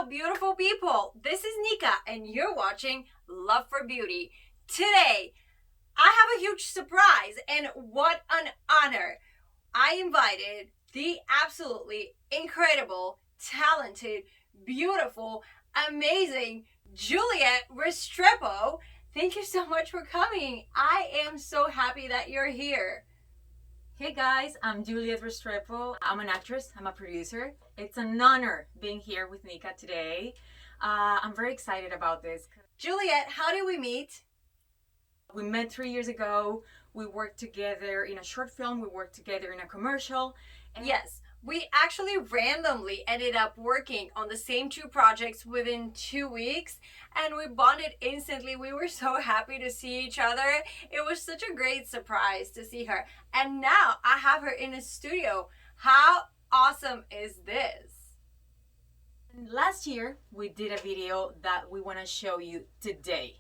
out, beautiful people. This is Nika, and you're watching Love for Beauty. Today, I have a huge surprise, and what an honor. I invited the absolutely incredible, talented, beautiful, amazing Julieth Restrepo. Thank you so much for coming. I am so happy that you're here. Hey guys, I'm Julieth Restrepo. I'm an actress, I'm a producer. It's an honor being here with Nika today. I'm very excited about this. Julieth, how did we meet? We met 3 years ago. We worked together in a short film. We worked together in a commercial. Yes, we actually randomly ended up working on the same two projects within 2 weeks, and we bonded instantly. We were so happy to see each other. It was such a great surprise to see her. And now I have her in a studio. How awesome is this? Last year, we did a video that we want to show you today.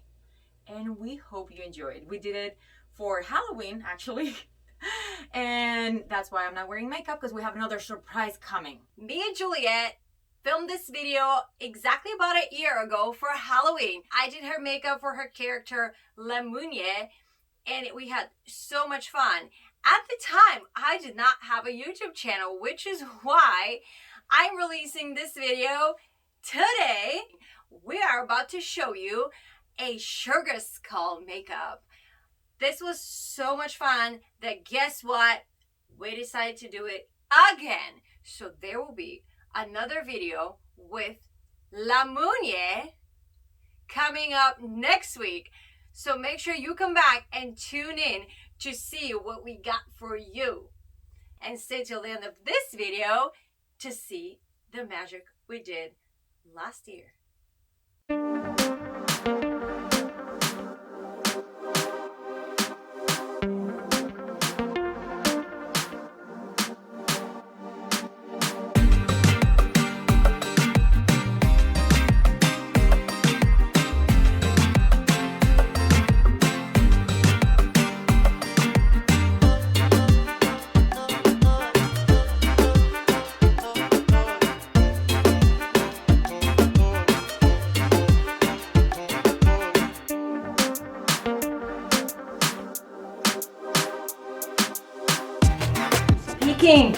And we hope you enjoy it. We did it for Halloween, actually. And that's why I'm not wearing makeup, because we have another surprise coming. Me and Julieth filmed this video exactly about a year ago for Halloween. I did her makeup for her character Muñe, and we had so much fun. At the time, I did not have a YouTube channel, which is why I'm releasing this video today. We are about to show you a sugar skull makeup. This was so much fun that guess what? We decided to do it again. So there will be another video with Muñe coming up next week. So make sure you come back and tune in to see what we got for you. And stay till the end of this video to see the magic we did last year. Speaking.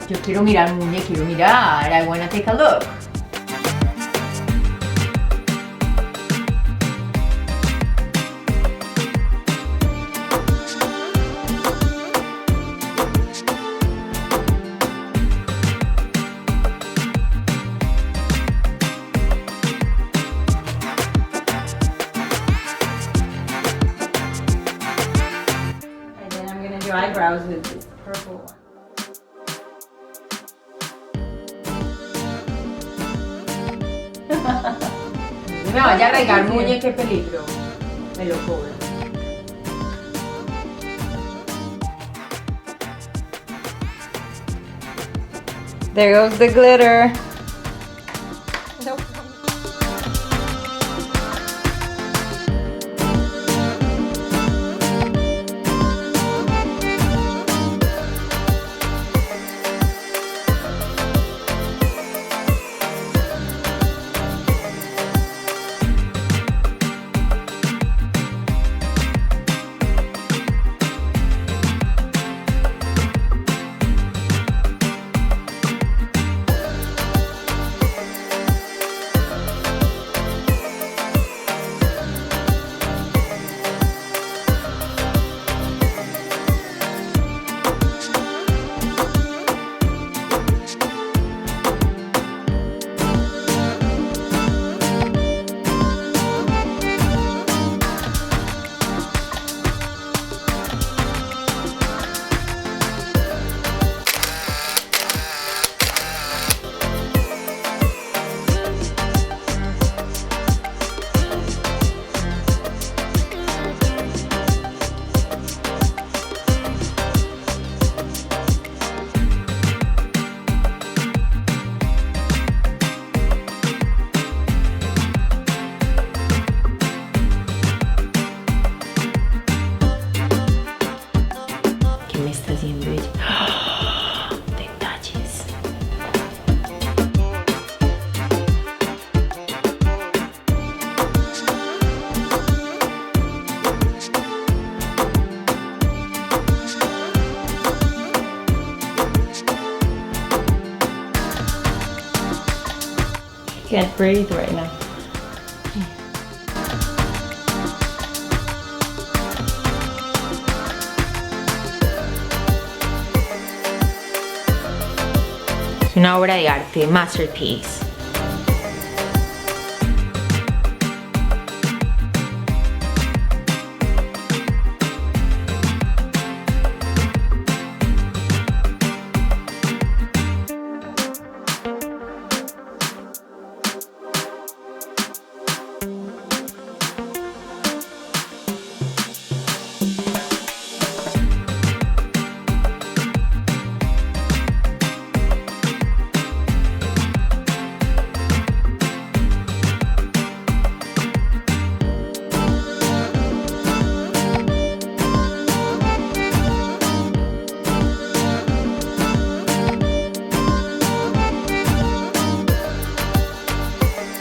Yo quiero mirar, Muñe, quiero mirar. I wanna take a look. And then I'm gonna do eyebrows with this purple one. No me vaya a regar, Muñe, qué peligro. Me lo cobro. There goes the glitter. Can't breathe right now. Es una obra de arte, masterpiece.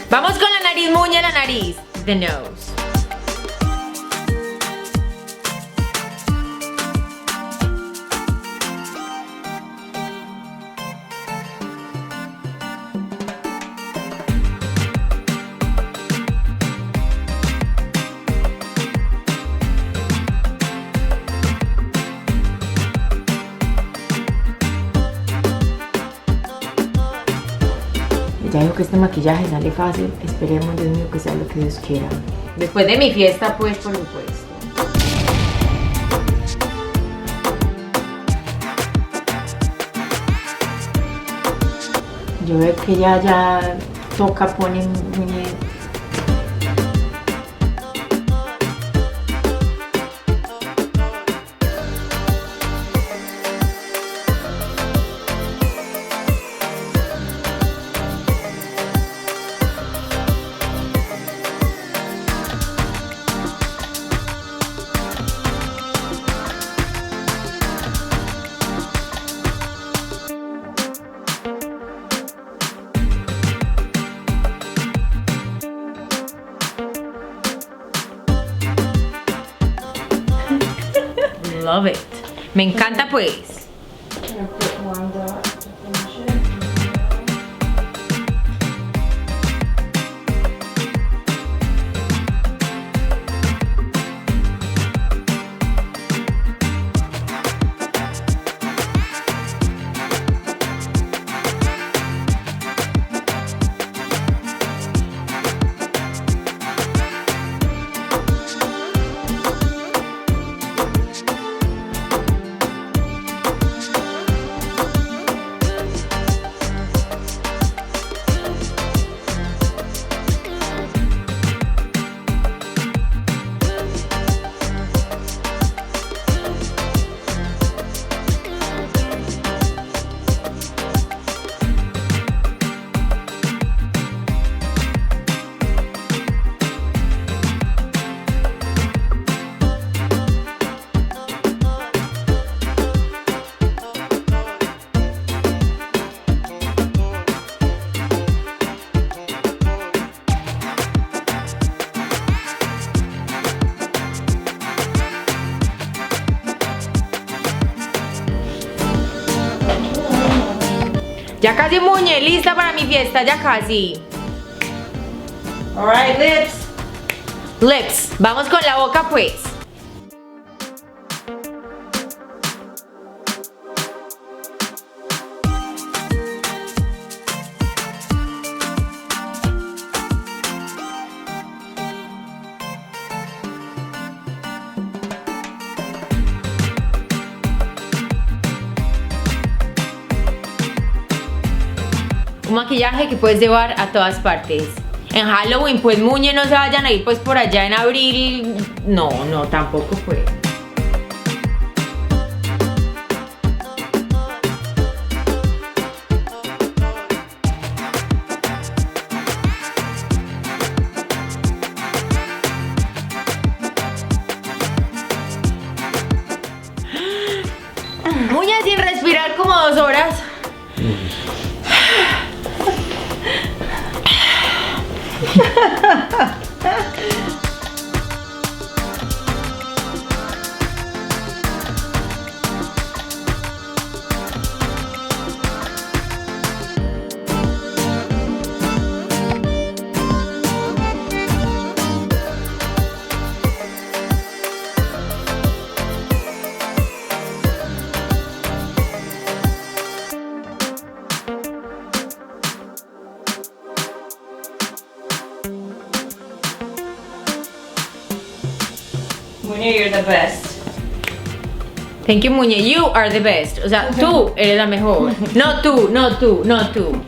Vamos con la nariz, Muñe, la nariz. The nose. Ya digo que este maquillaje sale fácil, esperemos, Dios mío, que sea lo que Dios quiera. Después de mi fiesta, pues, por supuesto. Yo veo que ya toca poner Muñe. Love it. Me encanta, pues. Ya casi, Muñe, lista para mi fiesta, ya casi. Alright, lips. Lips, vamos con la boca, pues. Un maquillaje que puedes llevar a todas partes. En Halloween, pues, Muñe, no se vayan a ir pues por allá en abril. No, tampoco pues. Muñe sin respirar como 2 horas. Muñe, you're the best. Thank you, Muñe. You are the best. O sea, tú eres la mejor. No tú, no tú, no tú.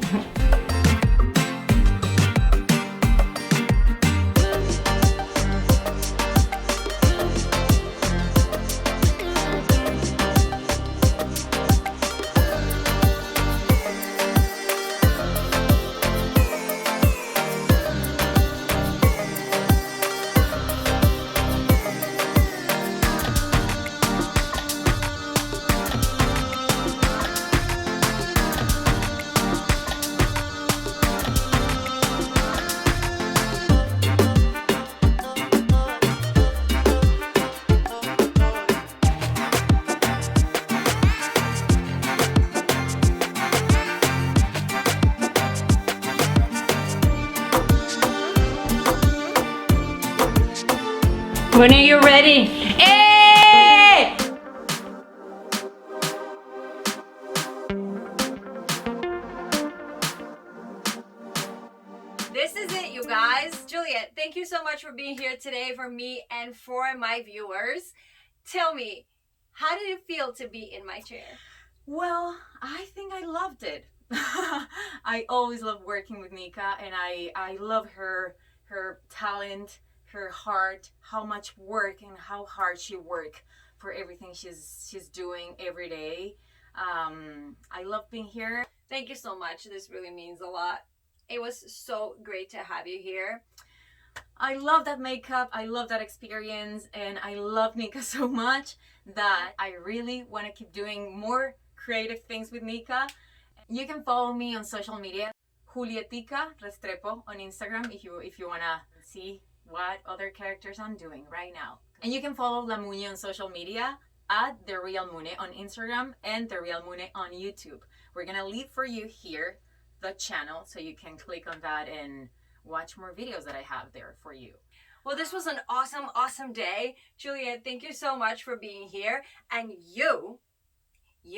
When are you ready? Hey! This is it, you guys. Juliet, thank you so much for being here today for me and for my viewers. Tell me, how did it feel to be in my chair? Well, I think I loved it. I always love working with Nika, and I love her talent, her heart, how much work and how hard she work for everything she's doing every day. I love being here. Thank you so much. This really means a lot. It was so great to have you here. I love that makeup, I love that experience, and I love Nika so much that I really want to keep doing more creative things with Nika. You can follow me on social media, Julieth Restrepo on Instagram if you want to see what other characters I'm doing right now. And you can follow La Muñe on social media at The Real Muñe on Instagram and The Real Muñe on YouTube. We're gonna leave for you here the channel so you can click on that and watch more videos that I have there for you. Well, this was an awesome day. Juliet, thank you so much for being here. And you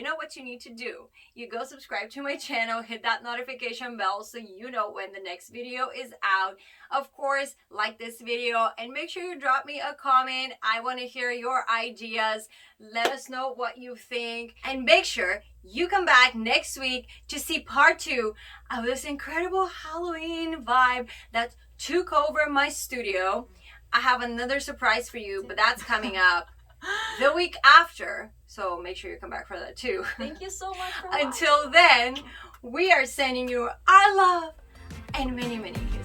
know what you need to do. You go subscribe to my channel, hit that notification bell so you know when the next video is out. Of course, like this video and make sure you drop me a comment. I want to hear your ideas. Let us know what you think. And make sure you come back next week to see part 2 of this incredible Halloween vibe that took over my studio. I have another surprise for you, but that's coming up the week after, so make sure you come back for that too. Thank you so much for Until then, we are sending you our love and many kisses.